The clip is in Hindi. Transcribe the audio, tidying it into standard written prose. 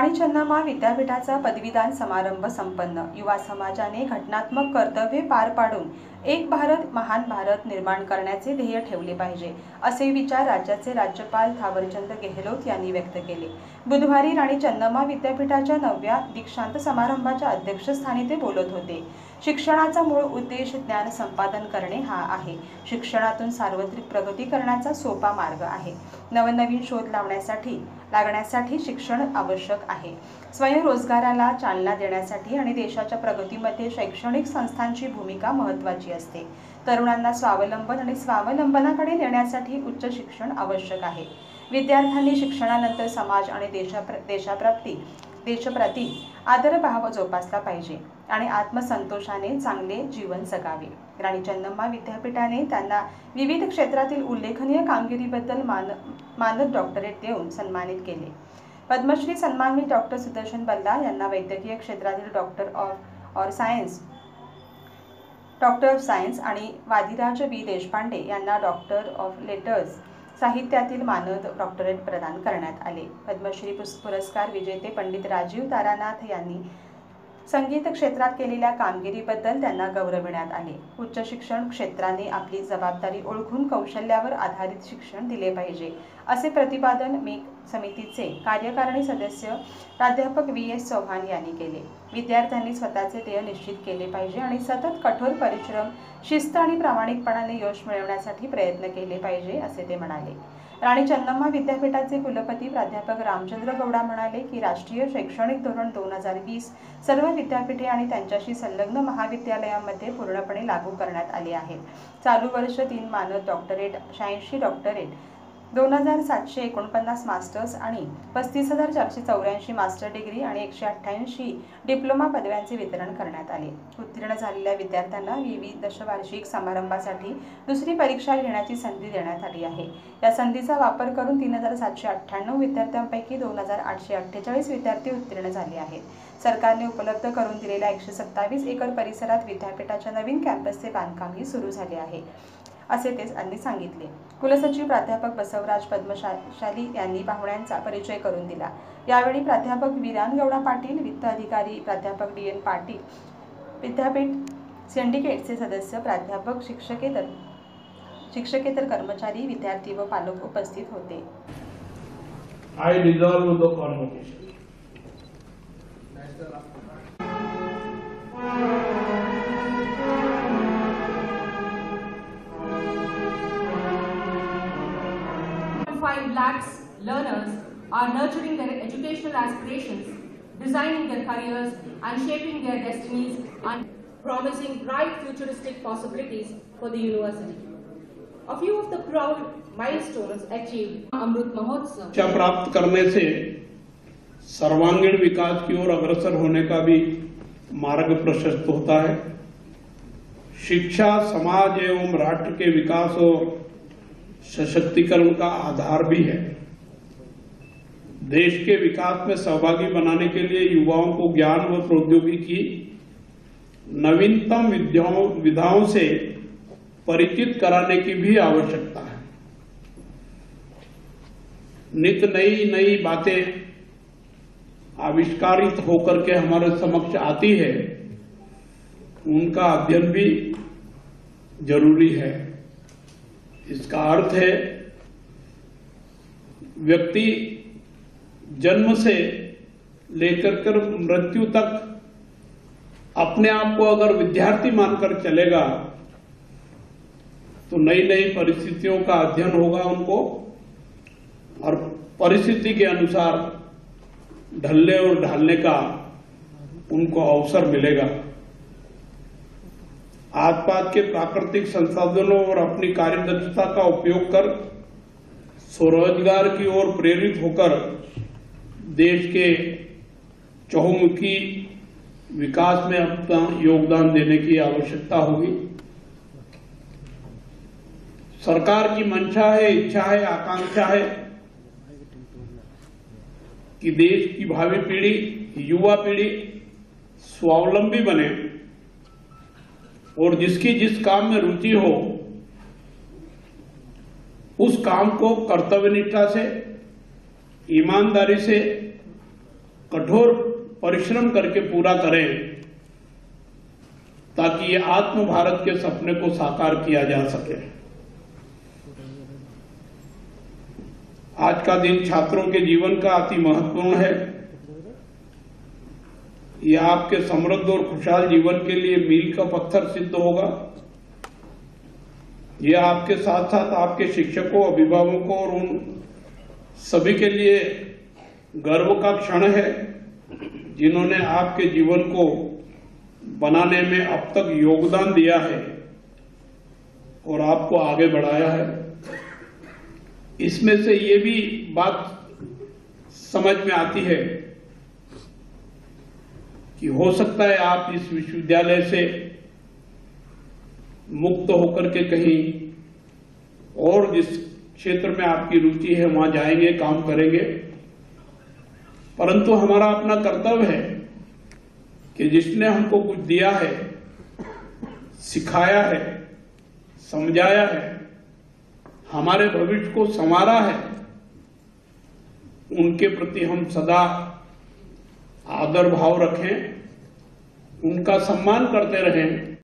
राणी चन्नम्मा विद्यापीठाचा पदवीदान समारंभ संपन्न। युवा समाजाने घटनात्मक कर्तव्ये पार पाडून एक भारत महान भारत निर्माण करण्याचे ध्येय ठेवले पाहिजे, असे विचार राज्याचे राज्यपाल थावरचंद गेहलोत यांनी व्यक्त केले। बुधवारी राणी चन्नम्मा विद्यापीठाच्या 9व्या दीक्षांत समारंभाच्या अध्यक्षस्थानी ते बोलत होते। शिक्षणाचा मूळ उद्देश ज्ञान संपादन करणे हा आहे। शिक्षणातून सार्वत्रिक प्रगती करण्याचा सोपा मार्ग आहे। नवनवीन शोध लागण्यासाठी शिक्षण आवश्यक आहे। स्वयंरोजगाराला चालना देण्यासाठी आणि देशाच्या प्रगतीमध्ये शैक्षणिक संस्थांची भूमिका महत्त्वाची असते। तरुणांना स्वावलंबन आणि स्वावलंबनाकडे नेण्यासाठी उच्च शिक्षण आवश्यक आहे। विद्यार्थ्यांनी शिक्षणानंतर समाज आणि देशप्रती आदरभाव जोपासला पाहिजे आणि आत्मसंतोषाने चांगले जीवन जगावे। राणी चन्नम्मा विद्यापीठाने त्यांना विविध क्षेत्रातील उल्लेखनीय कामगिरीबद्दल मानद डॉक्टरेट देऊन सन्मानित केले। पद्मश्री सन्मानित डॉक्टर सुदर्शन बल्ला यांना वैद्यकीय क्षेत्रातील डॉक्टर ऑफ सायन्स आणि वादिराज बी देशपांडे यांना डॉक्टर ऑफ लेटर्स साहित्यातील मानद डॉक्टरेट प्रदान करण्यात आले। पद्मश्री पुरस्कार विजेते पंडित राजीव तारानाथ यांनी संगीत क्षेत्रात केलेल्या कामगिरीबद्दल त्यांना गौरविण्यात आले। उच्च शिक्षण क्षेत्राने आपली जबाबदारी ओळखून कौशल्यावर आधारित शिक्षण दिले पाहिजे, असे प्रतिपादन मेक समितीचे कार्यकारिणी सदस्य प्राध्यापक VS चव्हाण यांनी केले। विद्यार्थ्यांनी स्वतःचे ध्येय निश्चित केले पाहिजे आणि सतत कठोर परिश्रम, शिस्त आणि प्रामाणिकपणाने यश मिळवण्यासाठी प्रयत्न केले पाहिजे, असे ते म्हणाले। राणी चन्नम्मा विद्यापीठाचे कुलपती प्राध्यापक रामचंद्र गौडा म्हणाले की राष्ट्रीय शैक्षणिक धोरण 2020 सर्व विद्यापीठे आणि त्यांच्याशी संलग्न महाविद्यालयांमध्ये पूर्णपणे लागू करण्यात आले आहे। चालू वर्ष 3 मानद डॉक्टरेट, 86 डॉक्टरेट, 2749 मास्टर्स आणि 35,484 मास्टर डिग्री आणि 188 डिप्लोमा पदव्यांचे वितरण करण्यात आले। उत्तीर्ण झालेल्या विद्यार्थ्यांना विविध दशवार्षिक समारंभासाठी दुसरी परीक्षा घेण्याची संधी देण्यात आली आहे। या संधीचा वापर करून 3798 विद्यार्थ्यांपैकी 2848 विद्यार्थी उत्तीर्ण झाले आहेत। सरकारने उपलब्ध करून दिलेल्या 127 एकर परिसरात विद्यापीठाच्या नवीन कॅम्पसचे बांधकामही सुरू झाले आहे, असे त्यांनी सांगितले। कुलसचिव प्राध्यापक बसवराज पद्मशाली यांनी पाहुण्यांचा परिचय करून दिला। यावेळी प्राध्यापक विरान गौडा पाटील, वित्त अधिकारी प्राध्यापक DN पाटील, विद्यापीठ सिंडिकेटचे सदस्य, प्राध्यापक, शिक्षकेतर कर्मचारी, विद्यार्थी व पालक उपस्थित होते। I resolve the convocation. Lakhs learners are nurturing their educational aspirations, designing their careers and shaping their destinies and promising bright futuristic possibilities for the university. A few of the proud milestones achieved Amrit Mahotsav शिक्षा प्राप्त करने से सर्वांगीण विकास की ओर अग्रसर होने का भी मार्ग प्रशस्त होता है। शिक्षा समाज एवं राष्ट्र के विकास और सशक्तिकरण का आधार भी है। देश के विकास में सहभागी बनाने के लिए युवाओं को ज्ञान व प्रौद्योगिकी नवीनतम विधाओं से परिचित कराने की भी आवश्यकता है। नित नई बातें आविष्कारित होकर के हमारे समक्ष आती है, उनका अध्ययन भी जरूरी है। इसका अर्थ है व्यक्ति जन्म से लेकर कर मृत्यु तक अपने आप को अगर विद्यार्थी मानकर चलेगा तो नई परिस्थितियों का अध्ययन होगा उनको और परिस्थिति के अनुसार ढलने और ढालने का उनको अवसर मिलेगा। आसपास के प्राकृतिक संसाधनों और अपनी कार्यदक्षता का उपयोग कर स्वरोजगार की ओर प्रेरित होकर देश के चहुमुखी विकास में अपना योगदान देने की आवश्यकता होगी। सरकार की मंशा है, इच्छा है, आकांक्षा है कि देश की भावी पीढ़ी, युवा पीढ़ी स्वावलंबी बने और जिसकी जिस काम में रुचि हो उस काम को कर्तव्यनिष्ठा से, ईमानदारी से, कठोर परिश्रम करके पूरा करें ताकि ये आत्म भारत के सपने को साकार किया जा सके। आज का दिन छात्रों के जीवन का अति महत्वपूर्ण है। यह आपके समृद्ध और खुशहाल जीवन के लिए मील का पत्थर सिद्ध होगा। यह आपके साथ साथ आपके शिक्षकों, अभिभावकों और उन सभी के लिए गर्व का क्षण है जिन्होंने आपके जीवन को बनाने में अब तक योगदान दिया है और आपको आगे बढ़ाया है। इसमें से ये भी बात समझ में आती है कि हो सकता है आप इस विश्वविद्यालय से मुक्त होकर के कहीं और जिस क्षेत्र में आपकी रुचि है वहां जाएंगे, काम करेंगे, परंतु हमारा अपना कर्तव्य है कि जिसने हमको कुछ दिया है, सिखाया है, समझाया है, हमारे भविष्य को संवारा है, उनके प्रति हम सदा आदर भाव रखें, उनका सम्मान करते रहें